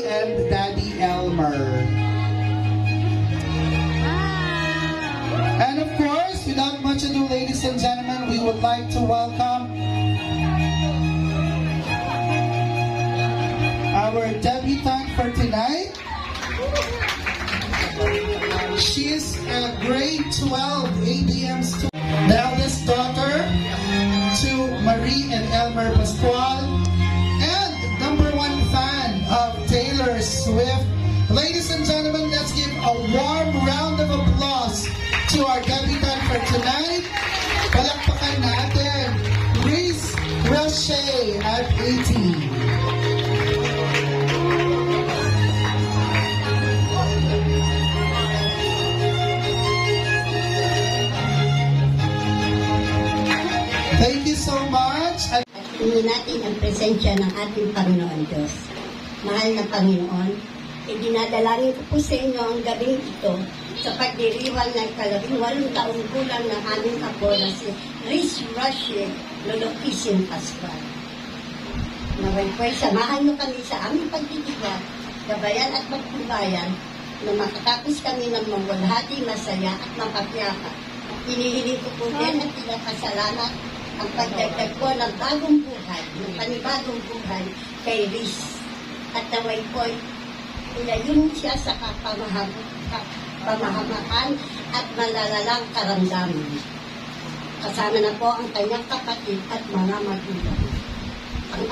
and Daddy Elmer. And of course, without much ado, ladies and gentlemen, we would like to welcome our debutante for tonight. She is a grade 12 ABM student, the eldest daughter to Marie and Elmer Pascual, and #1 fan of Taylor Swift. Ladies and gentlemen, let's give a warm round of applause to our debutante for tonight. Palakpakan natin, Reese Roche at 18. Thank you so much. At tingin natin ang presensya ng ating Panginoon Diyos. Mahal na Panginoon, idinadalangin ko po sa inyo ang gabing ito sa pagdiriwang ng 18 taong gulang ng aming apo na si Reese Roche Lolokisin Pascual. Naway po'y samahan mo kami sa aming pagtitigan, gabayan at magpubayan na makatapos kami ng mawalhati, masaya at mapapiyaka. Hinihiling ko po din at pinapasalamat ang pagdagdag po ng bagong buhay, ng panibagong buhay kay Reese. At naway po'y ilayon siya sa pamahamakan at malalalang karamdaman. Kasama na po ang kanyang kapatid at mga magulang. Ang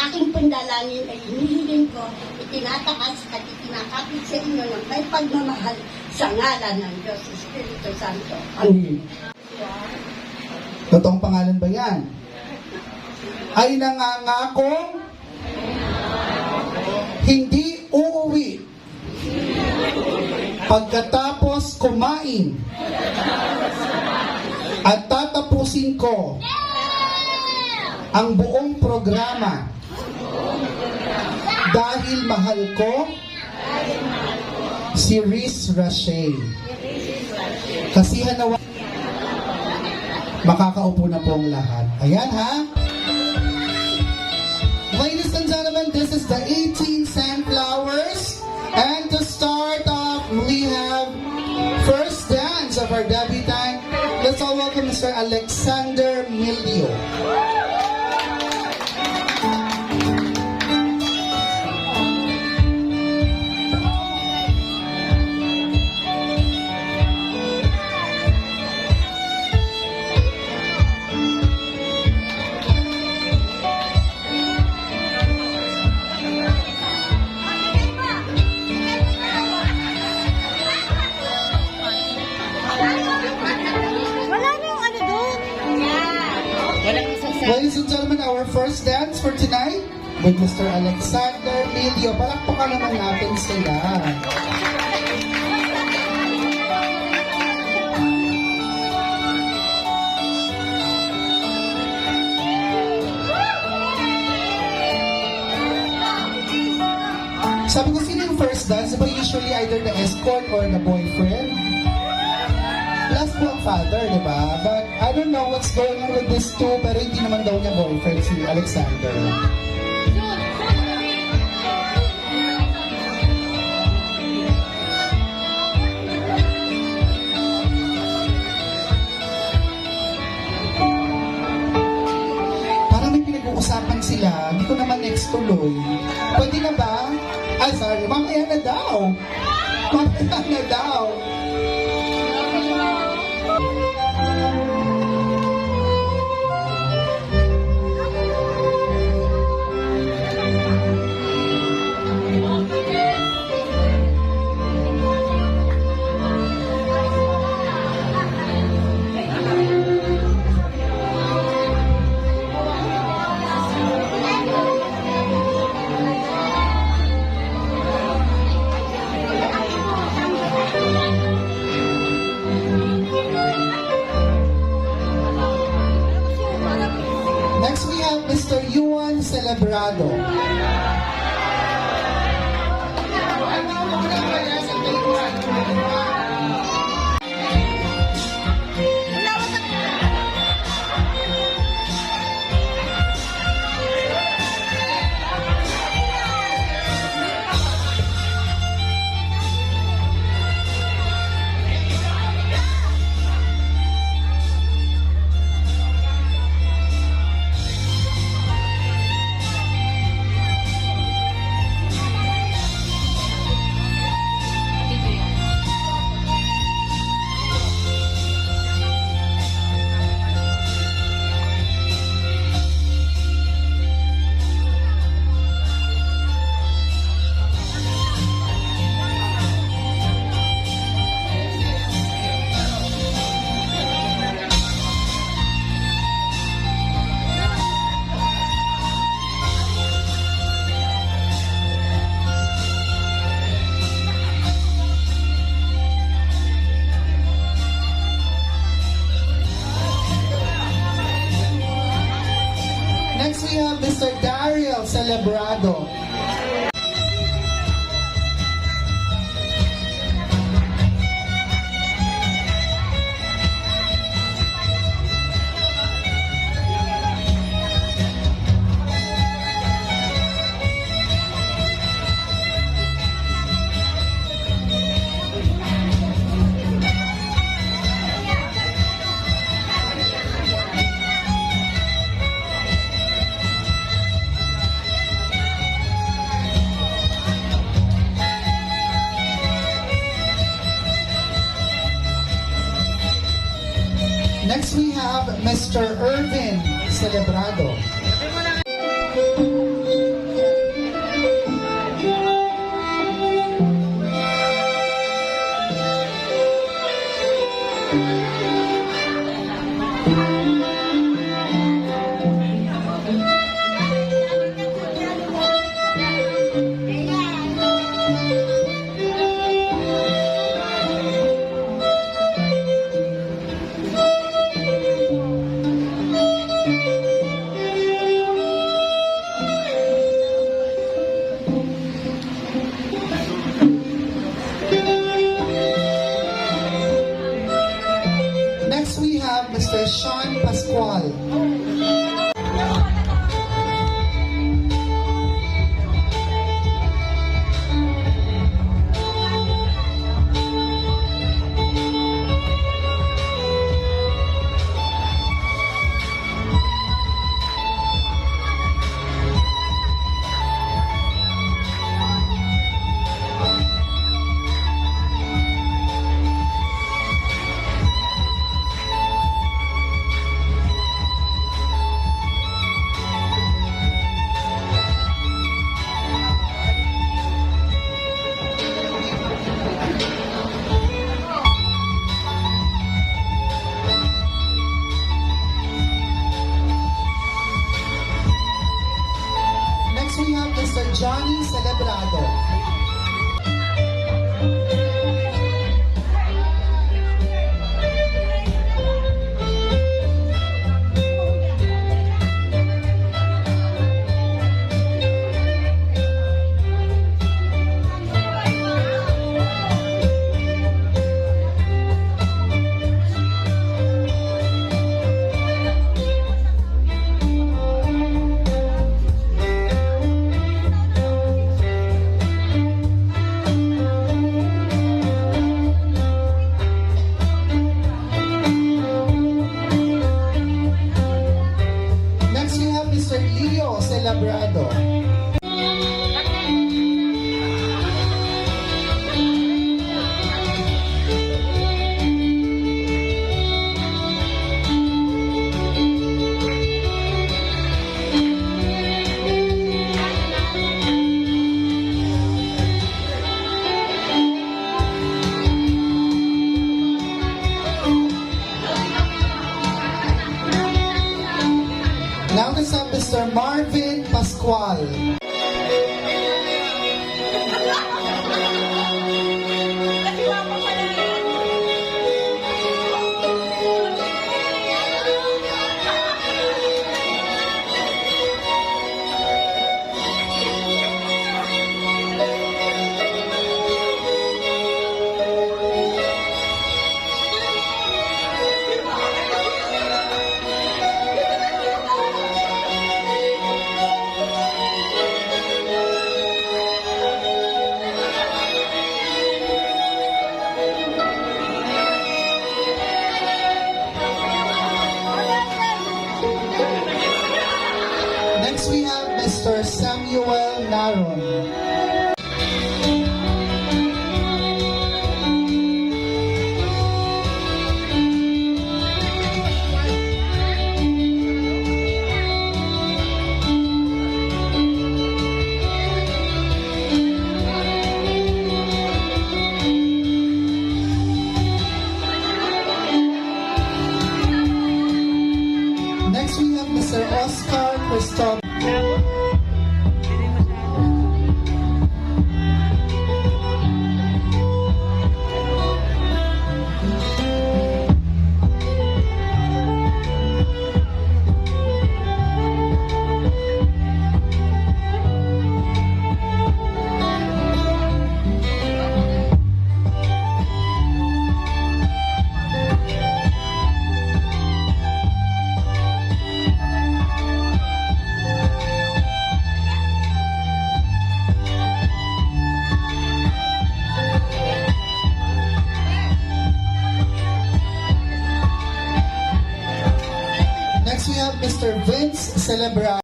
aking pandalangin ay hinihiling ko, itinatakas at itinakapit sa inyo ng may pagmamahal sa ngalan ng Diyos Espiritu Santo. Amen. Totoong pangalan ba yan? Ay nangangakong hindi uuwi pagkatapos kumain at tatapusin ko ang buong programa dahil mahal ko si Reese Roche. Kasihan na makakaupo na po ang lahat. Ayan ha. Ladies and gentlemen, this is the 18 Sunflowers. And to start off, we have first dance of our debutante. Let's all welcome Mr. Alexander Milio. Ladies and gentlemen, our first dance for tonight with Mr. Alexander Milio. Palakpakan naman natin sila. Sabi ko, sino yung first dance? Diba usually either the escort or the boyfriend? Last po ang father, di ba? But I don't know what's going on with these two, pero hindi naman daw niya boyfriend si Alexander. Parang may pinag-uusapan sila, hindi ko naman next tuloy. Pwede na ba? Ay, sorry, mamaya na daw. Mamaya na daw. Mr. Yuan Celebrado. we have Mr. Daryl Celebrado. Next we have Mr. Irvin Celebrado. Next we have Mr. Sean Pascual. Next we have Mr. Johnny Celebrado. Next we have Mr. Leo Celebrado. Now let's have Mr. Marvin Pascual. Next we have Mr. Samuel Naron. Next we have Mr. Oscar Christoph. have Mr. Vince Celebra.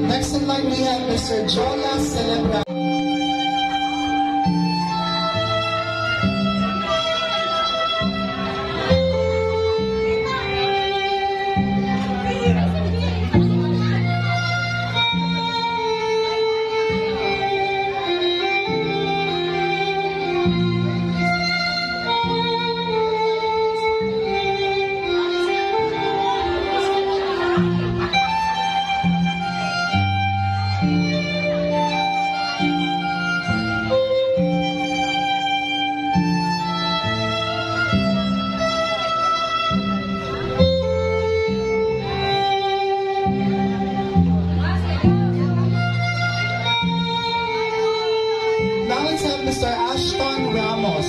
Next in line we have Mr. Jola Celebra. Now let's have Mr. Ashton Ramos.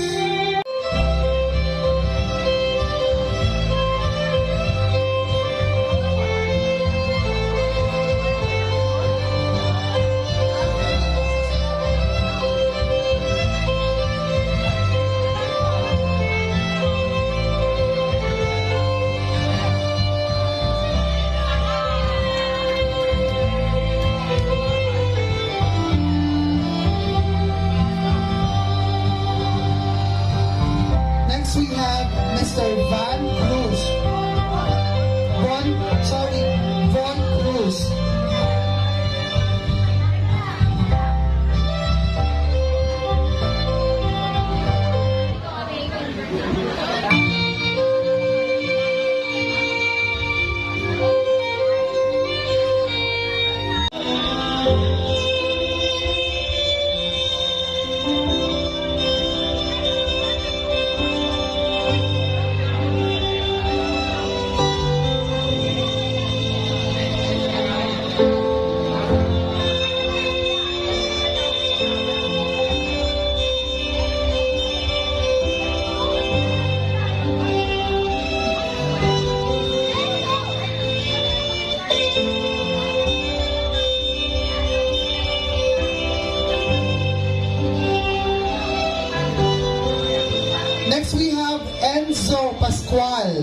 Next we have Mr. Van Cruz. Von Cruz. Next we have Enzo Pascual.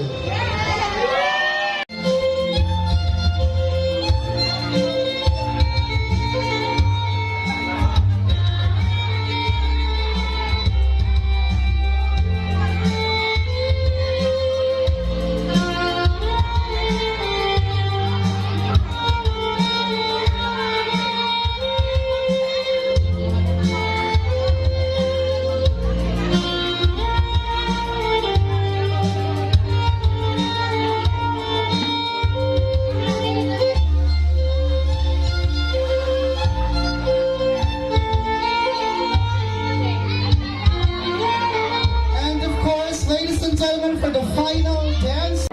And of course, ladies and gentlemen, for the final dance.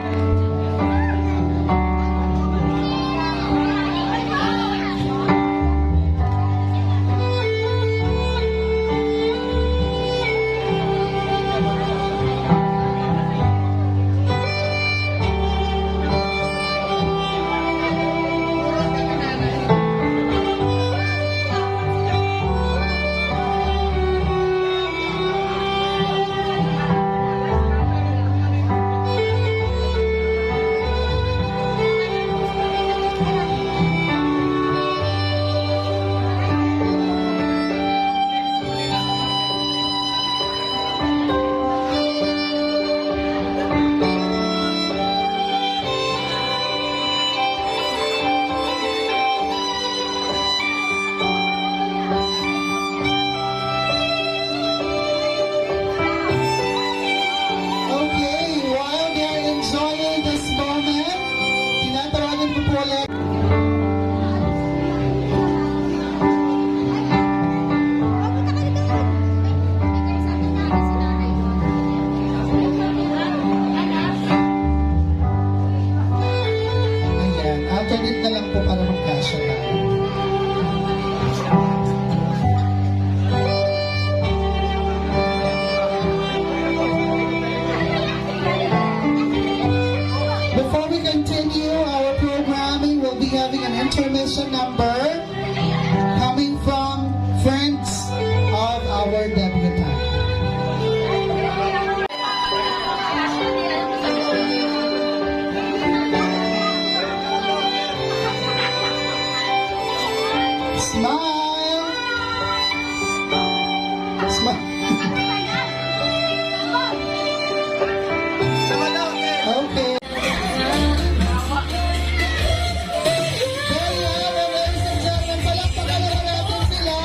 intermission number coming from friends of our debutant. Smile! Smile! Okay. There you have it, ladies and gentlemen. Palakpakan naman natin sila.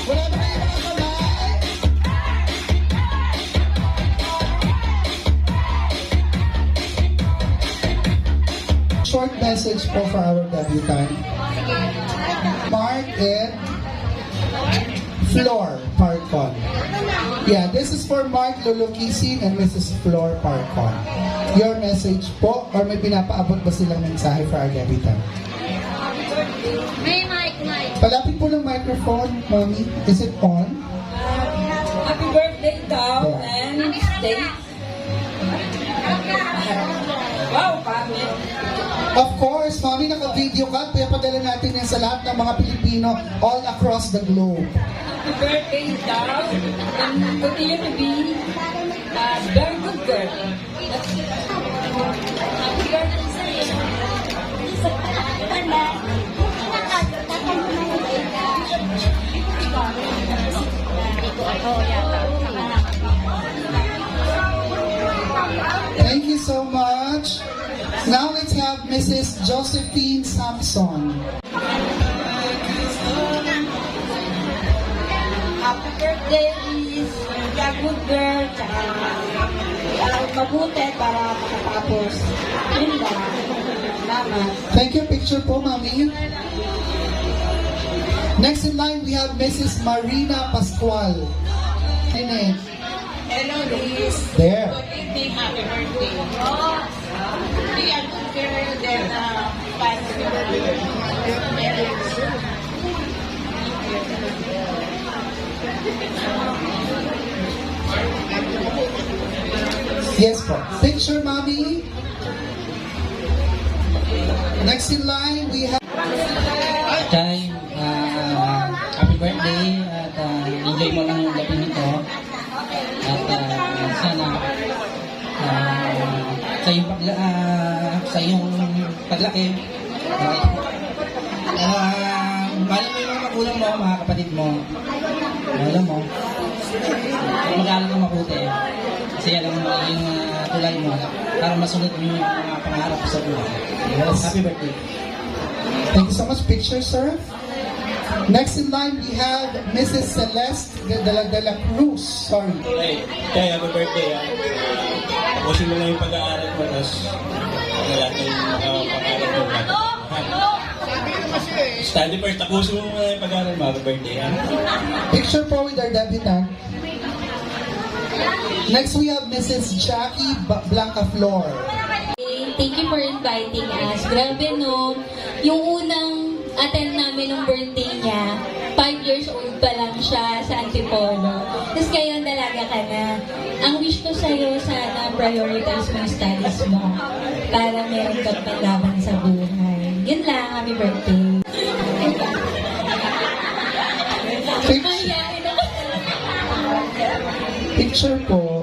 Wala na kayo mga kamay? Short message po for our debutant. Mark and Flor Parcon. Yeah, this is for Mark Lulukisin and Mrs. Flor Parcon. Your message po, or may pinapaabot ba silang mensahe for our debutant? May mic. Palapit po ng microphone, Mommy. Is it on? Happy birthday daw Yeah. and stay. Wow, pangit. Of course, Mommy, naka-video ka. Kaya padala natin yan sa lahat ng mga Pilipino all across the globe. Happy birthday daw and continue to be a very good girl. Happy birthday sa'yo. Thank you so much. Now let's have Mrs. Josephine Sampson. Happy birthday is a good girl. Tsaka mabuti para makatapos. Yun lang. Salamat. Thank you. Picture po, Mommy. Next in line, we have Mrs. Marina Pascual. Nene. Hello, Liz. There. Good evening. Happy birthday. Be a good girl then fight for the birthday. Yes po. Picture, Mommy. Next in line, we have... Chay, happy birthday at enjoy mo lang yung gabi nito at sana sa iyong paglaki mahal mo yung mga magulang mo, mga kapatid mo, alam mo mag-aaral ka mabuti kasi alam mo yung tulay mo para masunod mo yung mga pangarap sa buhay. Yes. Happy birthday. Thank you so much. Picture, sir. Next in line, we have Mrs. Celeste de la Cruz. Sorry. Hey, kaya happy birthday ah. Tapusin mo na yung pag-aaral mo, tapos wala tayong pangarap mo. Study first, tapusin mo na yung pag-aaral mo, happy birthday ah. Picture po with our debutant. Next, we have Mrs. Jackie Blanca Flor. Thank you for inviting us. Grabe no, yung unang attend namin ng birthday niya, 5 years old pa lang siya sa Antipolo. Tapos ngayon dalaga ka na. Ang wish ko sa'yo, sana prioritize mo yung studies mo para meron kang paglaban sa buhay. Yun lang, happy birthday. Mahihain ako. Picture po.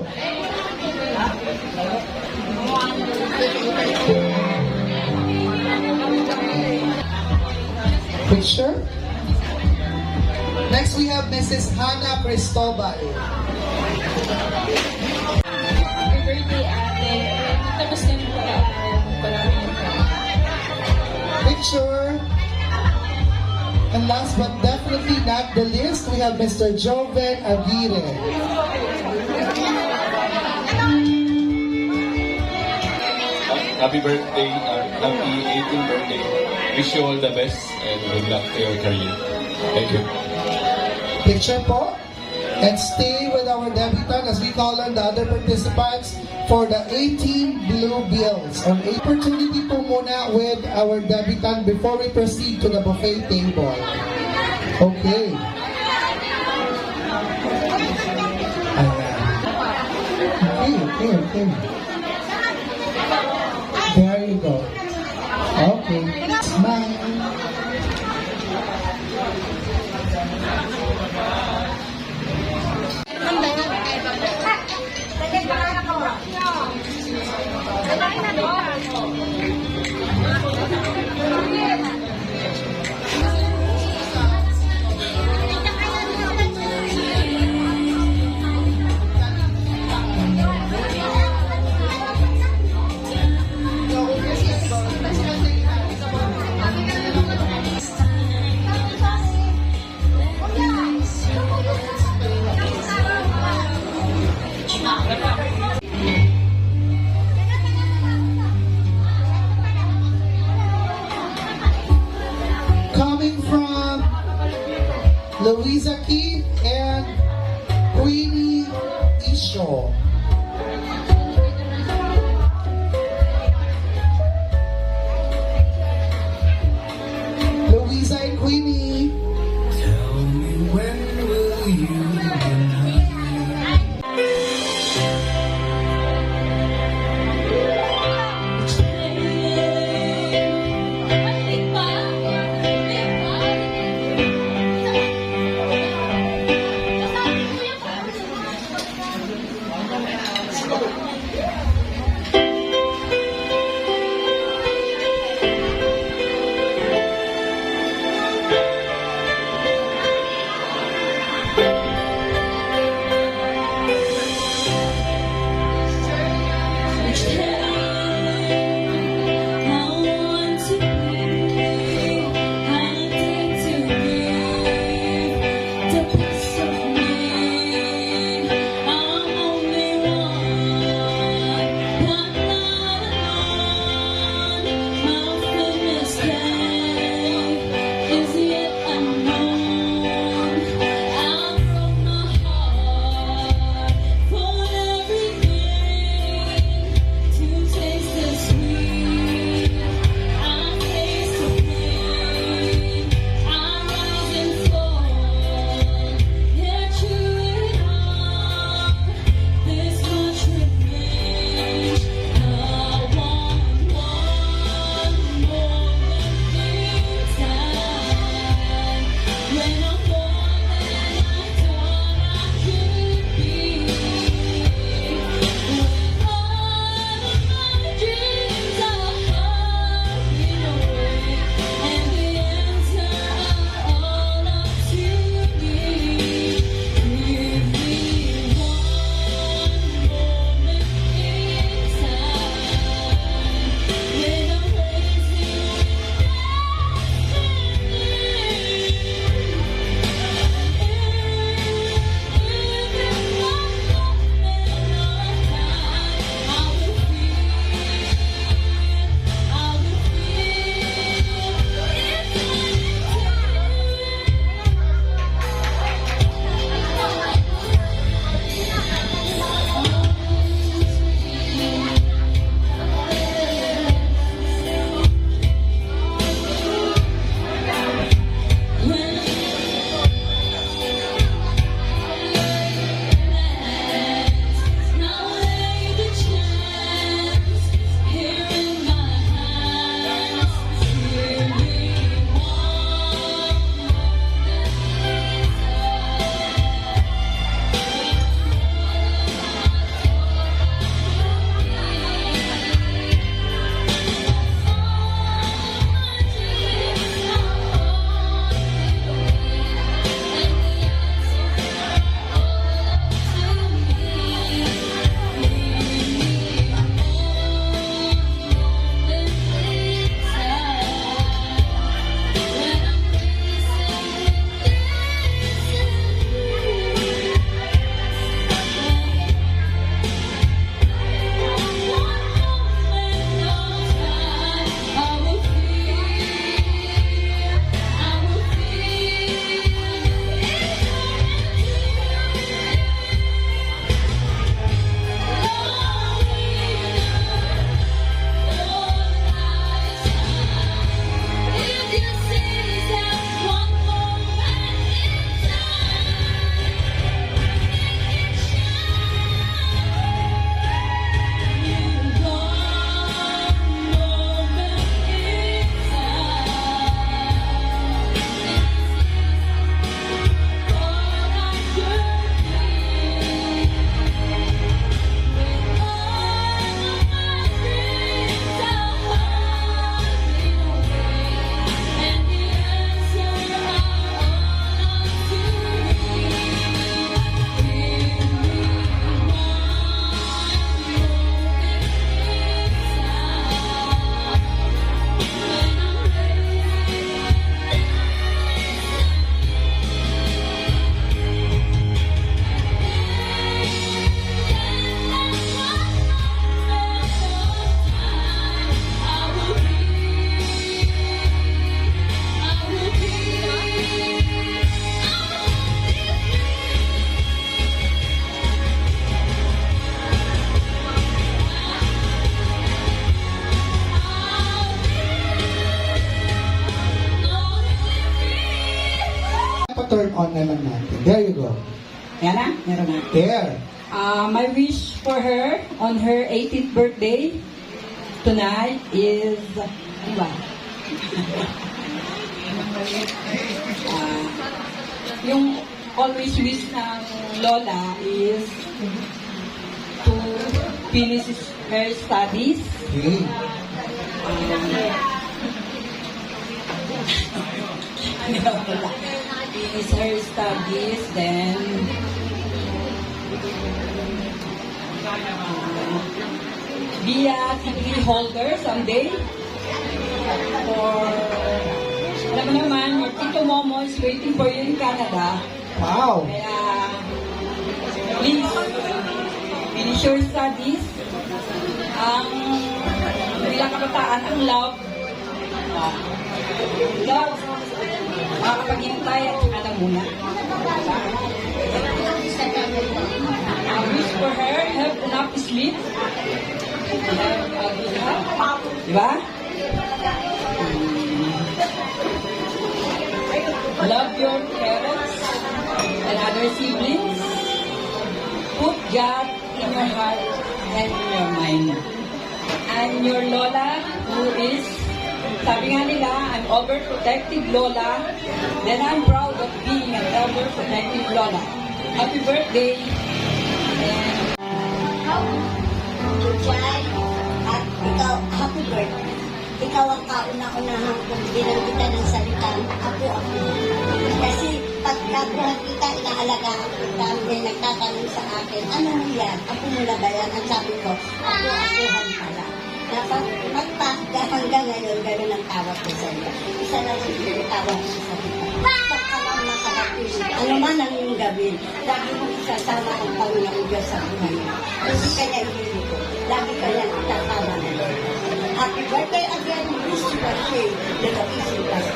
Picture. Next, we have Mrs. Hannah Cristobal. Happy birthday, ate. Tapos kami pag-aaral. Picture. And last but definitely not the least, we have Mr. Joven Aguirre. Happy birthday, happy 18th birthday. Wish you all the best and good luck to your career. Thank you. Picture po. And stay with our debutant as we call on the other participants for the 18 blue bills. Or opportunity po muna with our debutant before we proceed to the buffet table. Okay. Ayan. Okay. There you go. Okay. Smile. Coming from Louisa Keith and Queenie Isho. Louisa and Queenie. Tell me when will you be turn on naman natin. There you go. Yan na, meron na. There. My wish for her on her 18th birthday tonight is, ano ba? Yung always wish ng Lola is to finish her studies. Okay. Finish her studies, then be a degree holder someday. Or, alam mo naman, your Tito Momo is waiting for you in Canada. Wow. Kaya, please, finish your studies. Ang bilang kabataan, ang love. Love. Makakapaghintay at saka na muna. I wish for her, have enough sleep. Have a good health. Diba? Love your parents and other siblings. Put God in your heart and in your mind. And your Lola, who is, sabi nga nila, I'm overprotective Lola, then I'm proud of being an overprotective Lola. Happy birthday! And Jai, at ikaw, happy birthday. Ikaw ang kauna-unahan kung binanggita ng salitang ako. Kasi pagkabuhan kita, inaalagaan kita, may nagtatanong sa akin, ano mo yan? Ako mula ba yan? Ang sabi ko, ako-akuhan pala. Magpahga hanggang ngayon, gano'n ang tawag ko sa iyo. Isa lang ang tawag ko sa iyo. Pagkalang makarating, ano man ang iyong gawin, lagi mo isasama ang Panginoong Diyos sa buhay mo. Kasi kaya hindi ko, lagi kaya isasama na Lord. Happy birthday again, wish you a day, let a peaceful life.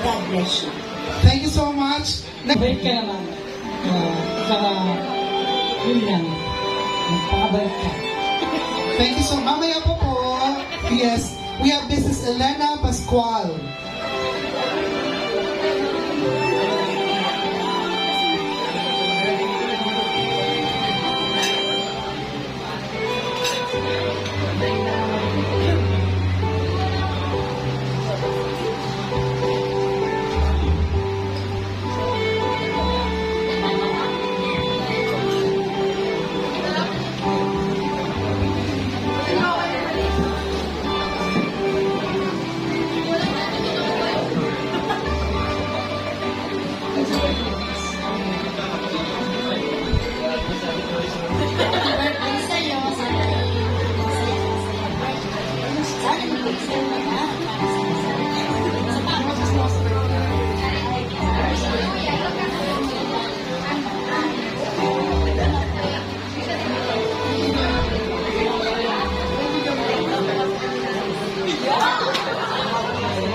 God bless you. Thank you so much. bait ka naman. Saka, yun lang. Magpakabait ka. Thank you so much. Mamaya po. Yes, we have Mrs. Elena Pascual.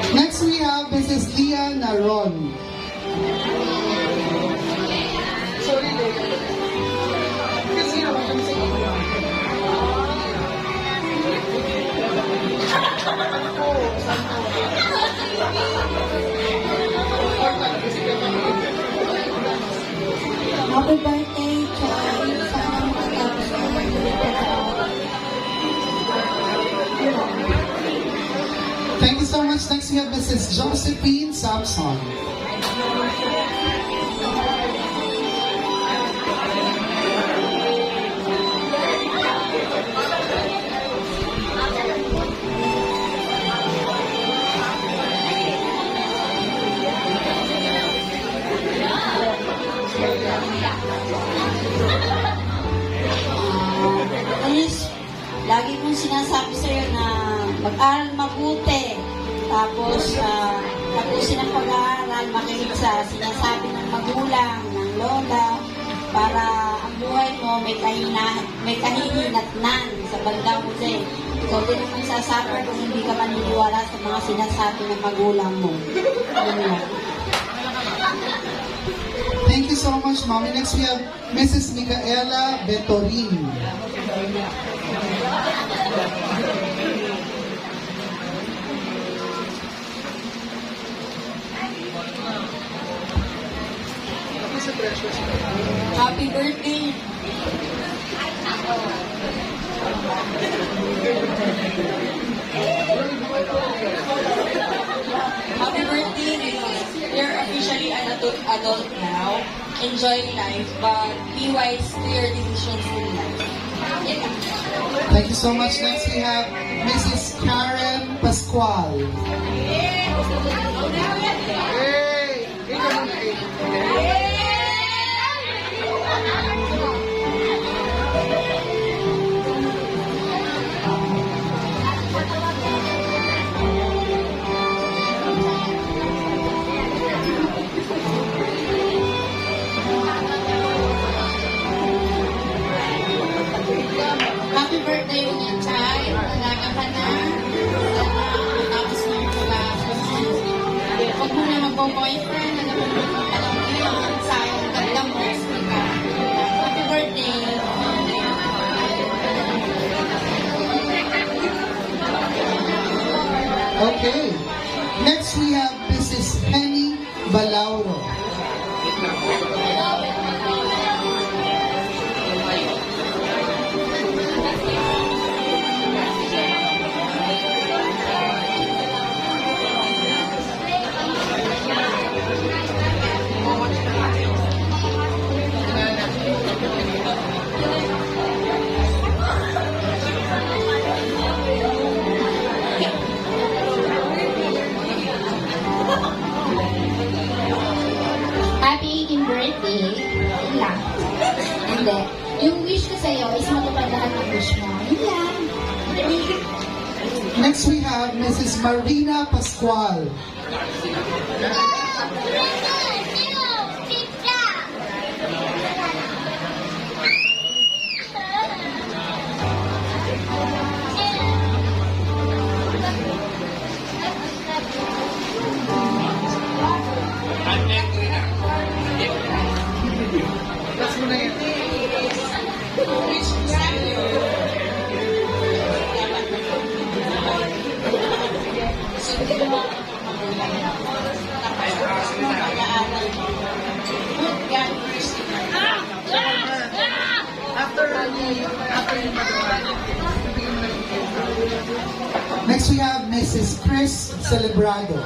Next we have Mrs. Leah Naron. Happy birthday, Joy. Sana matapos ka Thank you so much. Next we have Mrs. Josephine Samson. Anis, lagi kong sinasabi sa'yo na mag-aral mabuti. Tapos, tapusin ang pag-aaral, makinig sa sinasabi ng magulang, ng lola, para ang buhay mo may kahihinatnan sa bandang huli. Ikaw din ang magsasuffer kung hindi ka maniniwala sa mga sinasabi ng magulang mo. Yun lang. Thank you so much, Mommy. Next we have Mrs. Micaela Betorin. Happy birthday! Happy birthday, Riz. You're officially an adult now. Enjoy life, but be wise to your decisions in life. Thank you so much. Next we have Mrs. Karen Pascual. Happy birthday, Unichay. Malaga ka na. Sana matapos mo yung classes mo. Huwag mo na mag-boyfriend. Alam mo na alam mo yun. Sayang ang ganda mo. Happy birthday. Okay. Next we have Mrs. Penny Balauro. Happy 18th birthday. Yun lang. Hindi. Yung wish ko sa'yo is matupad lahat ng wish mo. Yun lang. Next we have Mrs. Marina Pascual. Next we have Mrs. Chris Celebrado.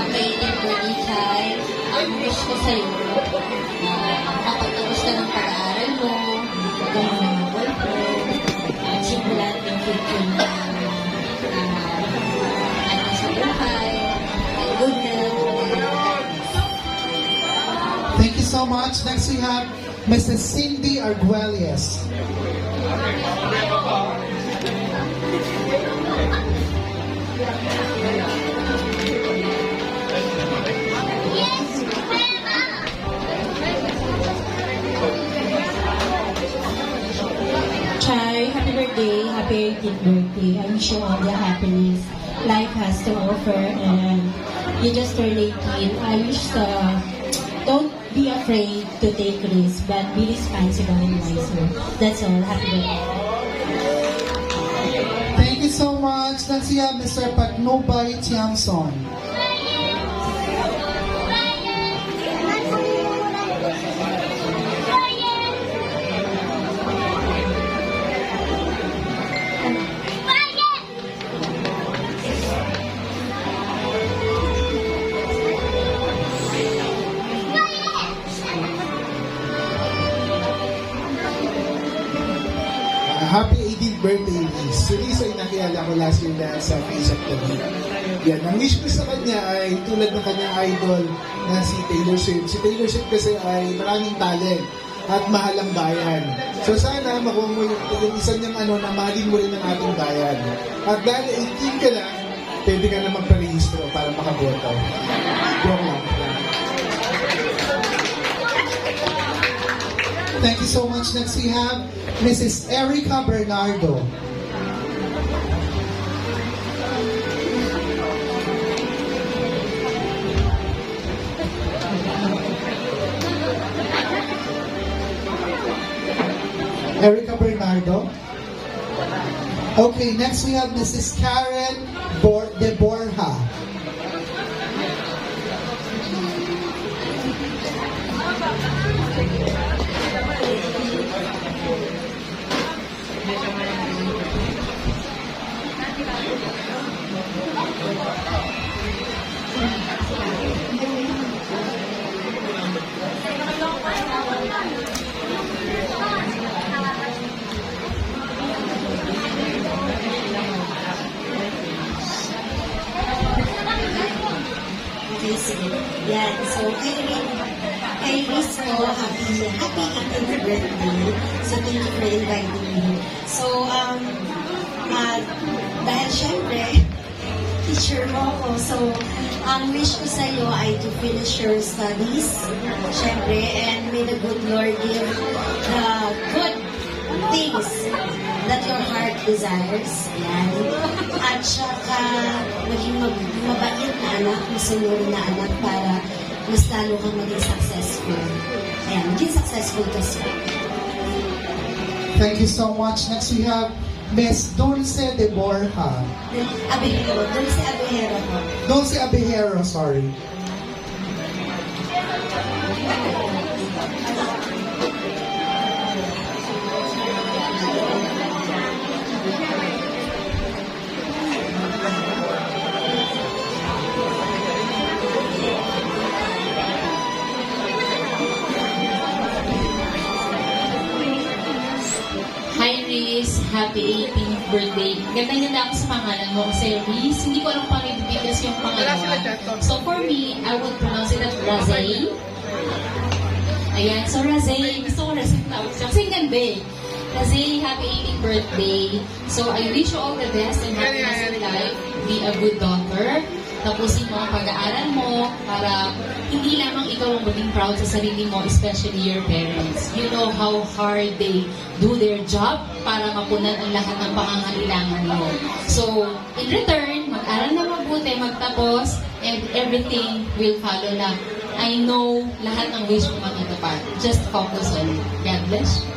Amazing birthday, Chay. Ang wish ko sa'yo, makapagtapos ka ng pag-aaral mo, huwag mo na mag-boyfriend, simulan yung future na ano sa buhay, good health, Thank you so much. Next we have Mrs. Cindy Arguelles. Chai, happy birthday, happy 18th birthday. I wish you all the happiness life has to offer, and you just turned 18. I wish don't be afraid to take risks, but be responsible and wiser. That's all. Happy birthday. Thank you so much. Next we have Mr. Patnubay Tiamson. Happy 18th birthday, Liz. Si Liz ay nakilala ko last year dahil sa Face of the Week. Yan, ang wish ko sa kanya ay tulad ng kanyang idol na si Taylor Swift. Si Taylor Swift kasi ay maraming talent at mahal ang bayan. So sana makuha mo yung isa niyang na mahalin mo rin ang ating bayan. At dahil 18 ka lang, pwede ka na magparehistro para makaboto. Joke lang. Thank you so much. Next we have Mrs. Erica Bernardo. Erica Bernardo. Okay, next we have Mrs. Karen de Borja. Okay, sige. Yan. So, kay Riz ko, happy birthday. So, thank you for inviting me. So, dahil syempre, teacher mo ako. So, ang wish ko sa iyo ay to finish your studies. Syempre, and may the good Lord give the good things that your heart desires. Yan. At saka, maging mabait na anak, masunod na anak para mas lalo kang maging successful. Ayan, maging successful kasi. Thank you so much. Next we have Miss Dulce de Borja. Abejero, Dulce Abejero po. Dulce Abejero, sorry. Hi Riz, happy 18th birthday. Ganda-ganda ako sa pangalan mo kasi Riz, hindi ko alam paano ibigay yung pangalawa. So for me, I would pronounce it as Razay. Ayan, so Razay, gusto ko Razay tawag siya kasi ganda eh. Razay, happy 18th birthday. So I wish you all the best and happiness in life. Be a good daughter. Tapusin mo ang pag-aaral mo para hindi lamang ikaw ang maging proud sa sarili mo, especially your parents. You know how hard they do their job para mapunan ang lahat ng pangangailangan mo. So, in return, mag-aral na mabuti, magtapos, and everything will follow na. I know lahat ng wish mo matutupad. Just focus on it. God bless.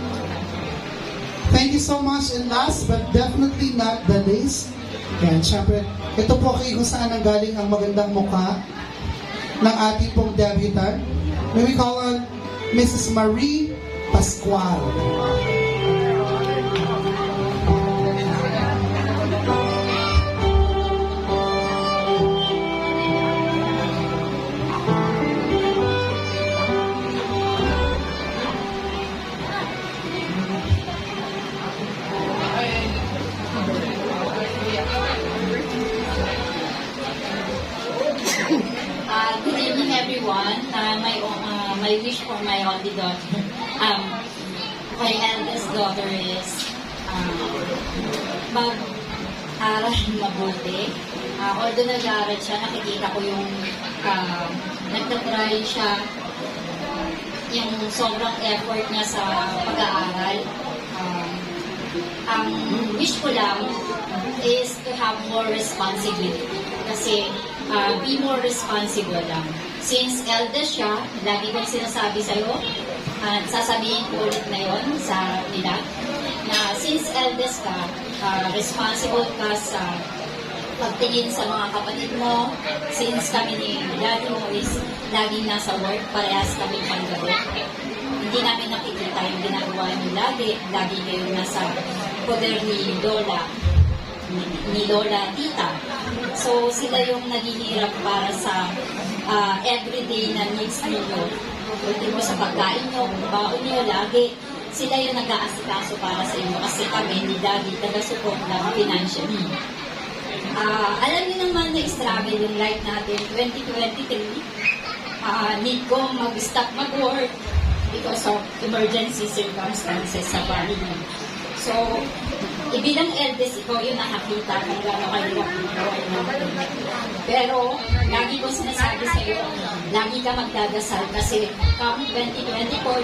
Thank you so much. And last but definitely not the least, yan, syempre, ito po kung saan ang galing ang magandang mukha ng ating pong debutant. May we call on Mrs. Marie Pascual. Good evening, everyone. My wish for my only daughter, my eldest daughter is mag-aral mabuti. Although nag-aaral siya, nakikita ko yung nagtatry siya, yung sobrang effort niya sa pag-aaral. Ang wish ko lang is to have more responsibility. Kasi be more responsible lang. Since eldest siya, lagi kong sinasabi sa'yo, at sasabihin ko ulit na yon sa nila, na since eldest ka, responsible ka sa pagtingin sa mga kapatid mo. Since kami ni daddy mo is laging nasa work, parehas kami panggabi. Hindi namin nakikita yung ginagawa niyo lagi. Lagi kayo nasa poder ni Lola, ni Lola Tita. So, sila yung naghihirap para sa everyday na needs ninyo. Ultimo sa pagkain nyo, baon nyo, lagi. Sila yung nag-aasikaso para sa inyo kasi kami ni Daddy taga-support ng financially. Alam niyo naman na struggle yung life natin 2023. Need ko mag-stop mag-work because of emergency circumstances sa family. So, ibilang eldest, ikaw yung nakakita kung gano'n kahirap yung buhay natin. Pero, lagi ko sinasabi sa'yo, lagi ka magdadasal kasi come 2024,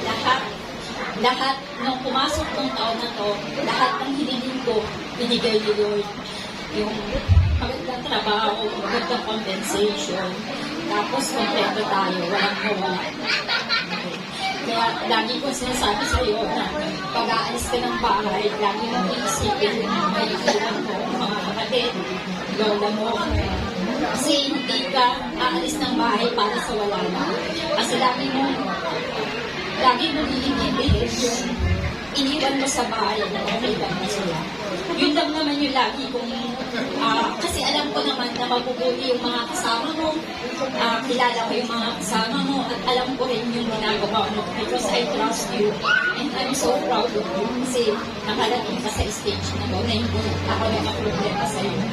lahat nung pumasok ng taon na to, lahat ng hiniling ko, binigay ni Lord. Yung magandang trabaho, magandang compensation, tapos kompleto tayo, walang mawala. Okay. Kaya lagi ko sinasabi sa iyo na pag aalis ka ng bahay, lagi mong iisipin may iwan ko, mga kapatid, lola mo. Kasi hindi ka aalis ng bahay para sa wala na. Kasi lagi mo iibigin yung iniwan mo sa bahay na okay lang na sila. Yun lang naman yung lagi kong, kasi alam ko naman na mabubuti yung mga kasama mo, kilala ko yung mga kasama mo, at alam ko rin yung ginagawa mo because I trust you and I'm so proud of you kasi nakalating ka sa stage na to na hindi ako nakaproblema sa iyo.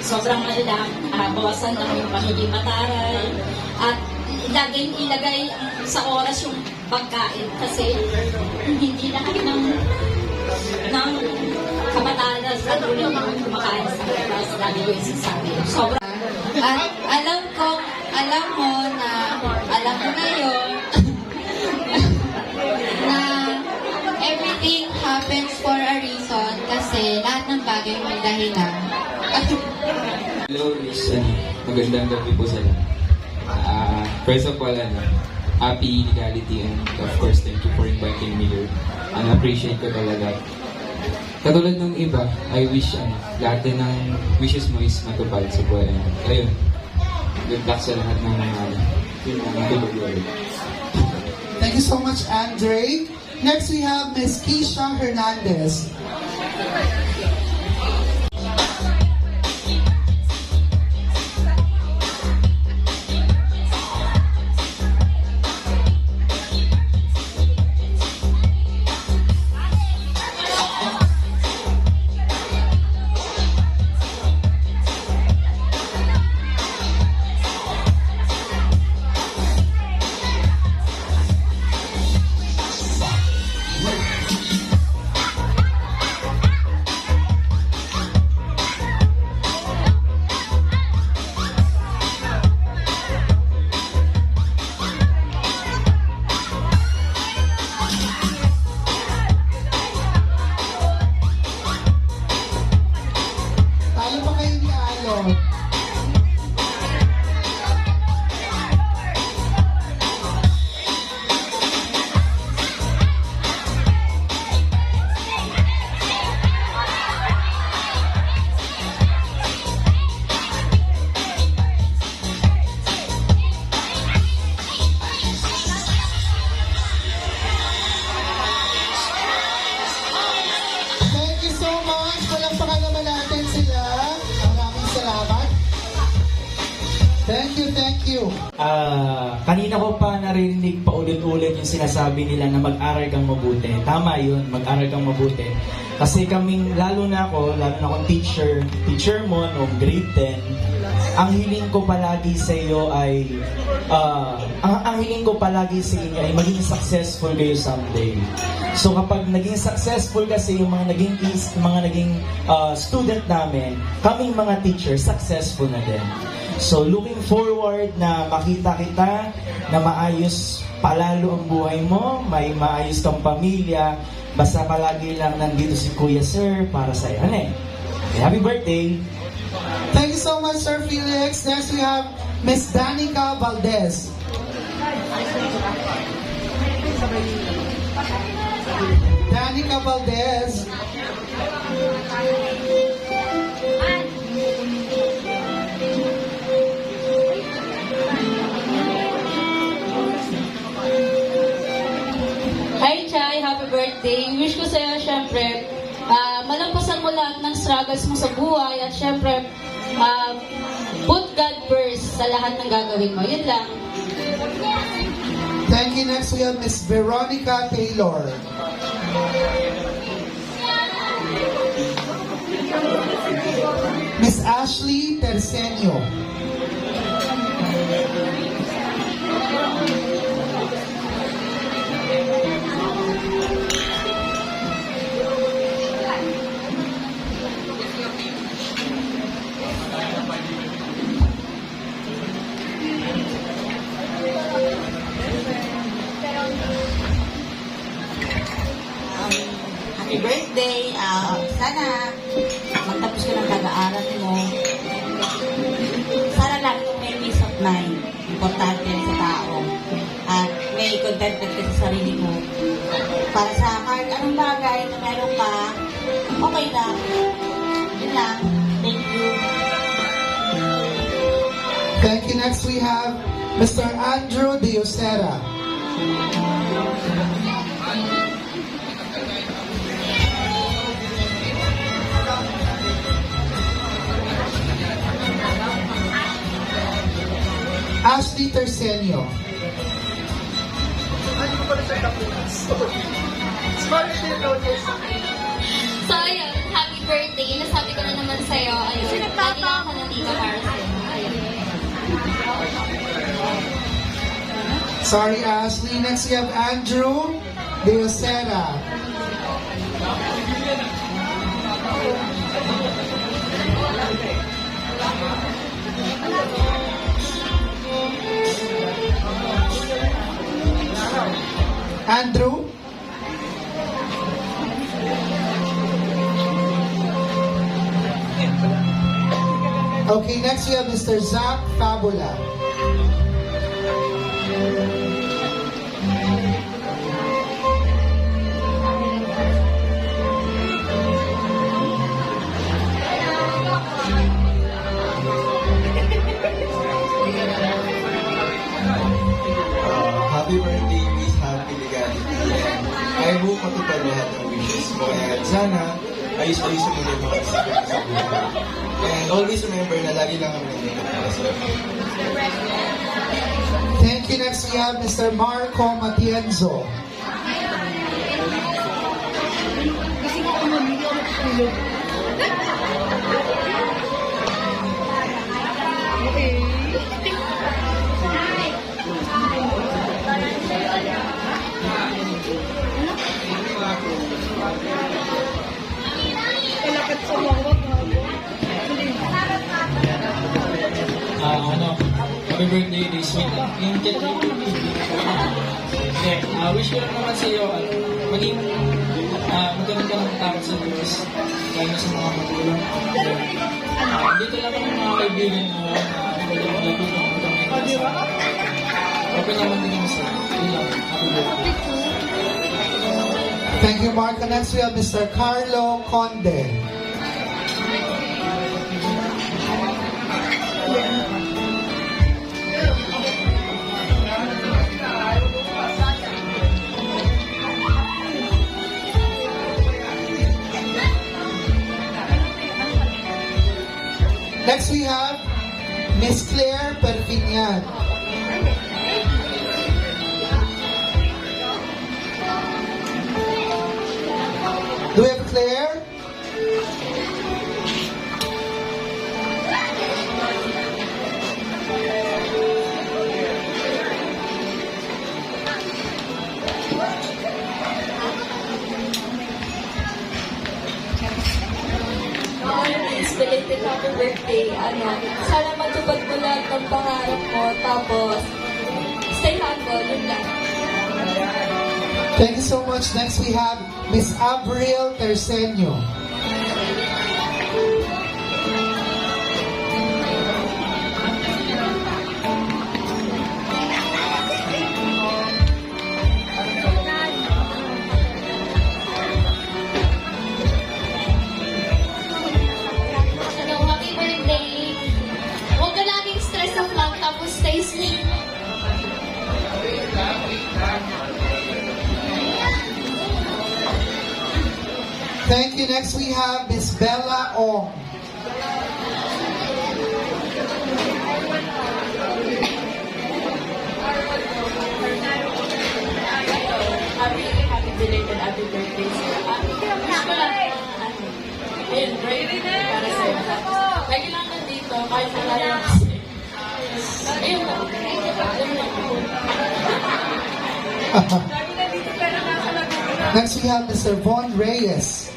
Sobrang lang, bawasan lang yung pagiging mataray at ilagay sa oras yung pagkain kasi hindi lahat ng kabataan sa dulo mo kumakain sa oras, lagi ko yung sinasabi. Sobrang At alam mo ngayon na everything happens for a reason kasi lahat ng bagay may dahilan. Hello, Miss. Magandang gabi po sa lahat. First of all, happy legality and of course, thank you for inviting me here. Appreciate ko talaga. Katulad ng iba, I wish lahat din ng wishes mo is matupad sa buhay. Ayun, good luck sa lahat ng mga tulog. Thank you so much, Andre. Next, we have Miss Keisha Hernandez. Talo pa kayo ni Alon. Thank you so much. Palakpakan naman natin sila. Maraming salamat. Thank you. Kanina ko pa narinig paulit-ulit yung sinasabi nila na mag-aral kang mabuti. Tama yun, mag-aral kang mabuti. Kasi kaming, lalo na akong teacher mo noong grade 10, ang hiling ko palagi sa iyo ay, ang hiling ko palagi sa inyo ay maging successful kayo someday. So kapag naging successful kasi yung mga naging student namin, kaming mga teacher, successful na din. So looking forward na makita kita na maayos palalo ang buhay mo, may maayos kang pamilya, basta palagi lang nandito si Kuya Sir para sa iyo. Happy birthday! Thank you so much, Sir Felix. Next, we have Miss Danica Valdez. Danica Valdez. Hi, Chay! Happy birthday! Wish ko sa'yo, syempre, malampasan mo lahat ng struggles mo sa buhay at syempre, put God first sa lahat ng gagawin mo. Yun lang. Thank you. Next, we have Miss Veronica Taylor. Miss Ashley Tersenio. Happy birthday! Sana magtapos ka ng pag-aaral mo. Sana lang may peace of mind. Importante sa tao. At may contentment ka sa sarili mo. Para sa kahit anong bagay na meron ka, okay lang. Yun lang. Thank you. Thank you. Next we have Mr. Andrew Diosera. Ashley Tersenio. So, ayun, happy birthday. Nasabi ko na naman sa'yo, ayun, lagi lang ako nandito para sa'yo. Ayun. Sorry, Ashley. Next we have Andrew Diosera. Andrew? Okay, next we have Mr. Zach Fabula. Happy birthday, Miss Happy Legality. And I hope matupad lahat ng wishes mo. And sana, ayos-ayos mo yung mga isipin sa buhay. And always remember na lagi lang kami nandito para sa Thank you. Next we have Mr. Marco Matienzo. Happy birthday, this week. Yung cake yung wish ko lang naman sa iyo, maging magkaroon ka ng takot sa Diyos, lalo na sa mga magulang. Dito lang ang mga kaibigan mo, magkakalagulang open naman din kami sa iyo. Happy birthday. Thank you, Marco. Next we have Mr. Carlo Conde. Next we have Miss Claire Perpignan. Do we have Claire? Belated happy birthday. Sana matupad mo lahat ng pangarap mo. Tapos, stay humble. Yun lang. Thank you so much. Next we have Miss Avril Tersenio. Happy birthday. Huwag ka laging stress ang lang. Tapos, stay slim. Thank you. Next we have Miss Bella Ong. Happy belated happy birthday. Ayun, birthday para sa'yo. Lagi lang nandito, kahit wala lang kasi. Ayun lang. Next we have Mr. Von Reyes.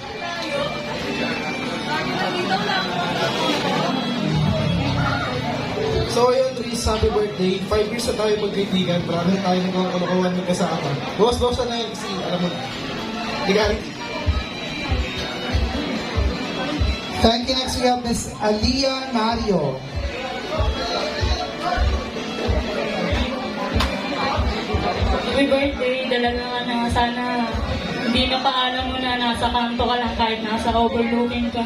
So ayun, Reese, happy birthday. 5 years na tayo magkaibigan. Marami na tayo nagkakalokohan magkasama. Bawas-bawas na yun kasi, alam mo, legality. Thank you. Next we have Miss Aliyah Mario. Happy birthday, dalaga ka na. Sana hindi na paalam mo na nasa kanto ka lang kahit nasa overlooking ka.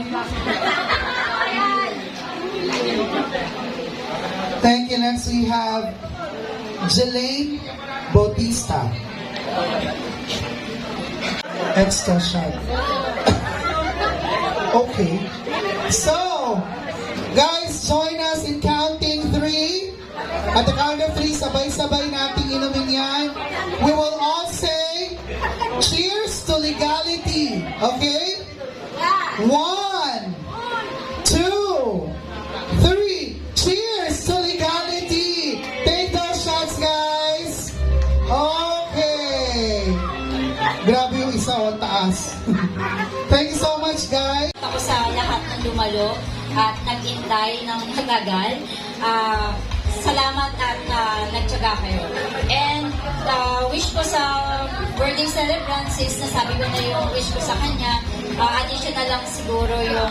Thank you. Next we have Jelaine Bautista. Extra shot. Okay. So, guys, join us in counting 3. At the count of 3, sabay-sabay nating inumin yan. We will all say, cheers to legality. Okay? 1, 2, 3. Cheers to legality. Take those shots, guys. Okay. Grabe yung isa, ang taas. Thank you so much, guys. Ako sa lahat ng dumalo at nag-intay ng magagal. Salamat at nagtyaga kayo. And wish ko sa birthday celebrant, since nasabi ko na yung wish ko sa kanya, additional lang siguro yung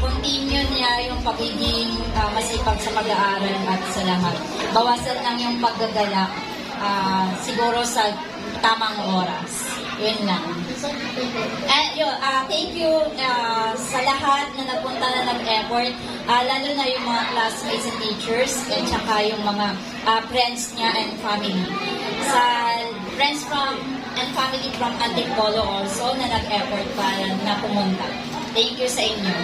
continue niya yung pagiging masipag sa pag-aaral at sa lahat. Bawasan lang yung paggagalak siguro sa tamang oras. Yun lang. And thank you sa lahat na nagpunta na nag-effort, lalo na yung mga classmates and teachers, at saka yung mga friends niya and family. Sa friends and family from Antipolo also na nag-effort para na pumunta. Thank you sa inyo.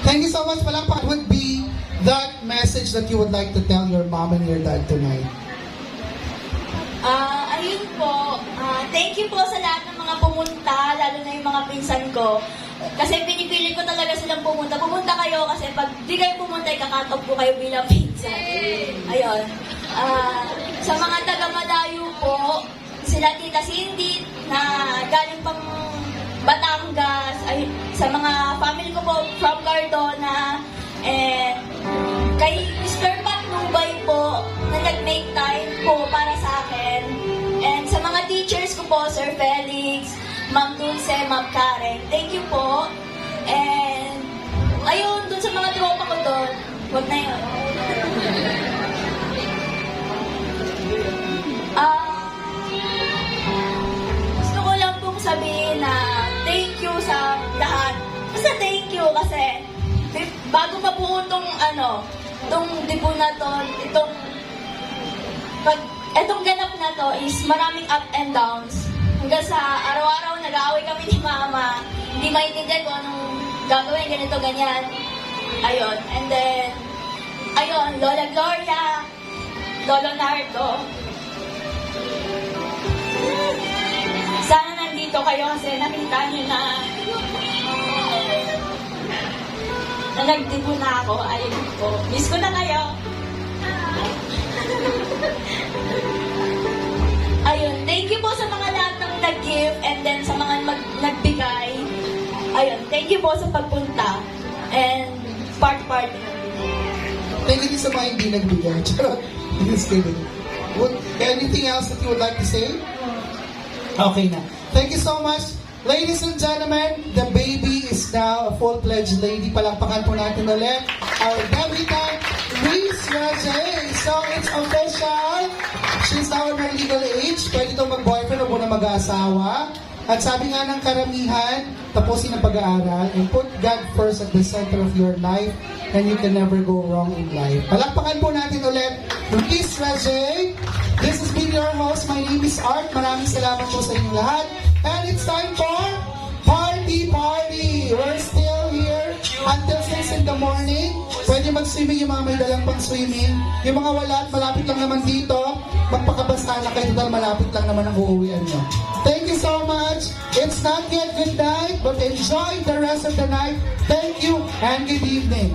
Thank you so much. Palakpak would be that message that you would like to tell your mom and your dad tonight. Ayun po, thank you po sa lahat ng mga pumunta, lalo na yung mga pinsan ko. Kasi pinipili ko talaga silang pumunta. Pumunta kayo kasi pag di kayo pumunta, ikakatop ko kayo bilang pinsan. Ayun. Sa mga taga-malayo po, sila Tita Cindy na galing pang Batangas, sa mga family ko po from Cardona, and kay Mr. Pat Nubay po na nag-make time po para sa akin, and sa mga teachers ko po, Sir Felix, Ma'am Dulce, Ma'am Karen, thank you po. And ayun, dun sa mga tropa ko doon, wag na yun. Gusto ko lang pong sabihin na thank you sa lahat. Basta thank you kasi bago mabuo tong dipo na to, itong ganap na to is maraming up and downs. Hanggang sa araw-araw nag-aaway kami ni Mama, hindi maintindihan kung anong gagawin, ganito, ganyan. Ayun, and then, Lola Gloria, Lolo Nardo. Sana nandito kayo kasi nakita niyo na nagdibo na ako. Ayun po. Miss ko na kayo. Ayun. Thank you po sa mga lahat ng nag-give and then sa mga nagbigay. Ayun. Thank you po sa pagpunta. And part-part. Thank you sa mga hindi nagbigay. Just kidding. Anything else that you would like to say? Okay na. Thank you so much. Ladies and gentlemen, the baby is now a full-fledged lady. Palakpakan po natin ulit. Our debutante, Miss Rajay. So it's official. She's now in her legal age. Pwede itong mag-boyfriend o muna mag-aasawa. At sabi nga ng karamihan, tapusin ang pag-aaral and put God first at the center of your life and you can never go wrong in life. Palakpakan po natin ulit, Miss Rajay. This has been your host. My name is Art. Maraming salamat po sa inyong lahat. And it's time for Party! We're still here until 6 in the morning. Pwede mag-swimming yung mga may dalang pang-swimming. Yung mga wala at malapit lang naman dito, magpakabasta na kayo dahil malapit lang naman ang uuwian nyo. Thank you so much. It's not yet good night, but enjoy the rest of the night. Thank you and good evening.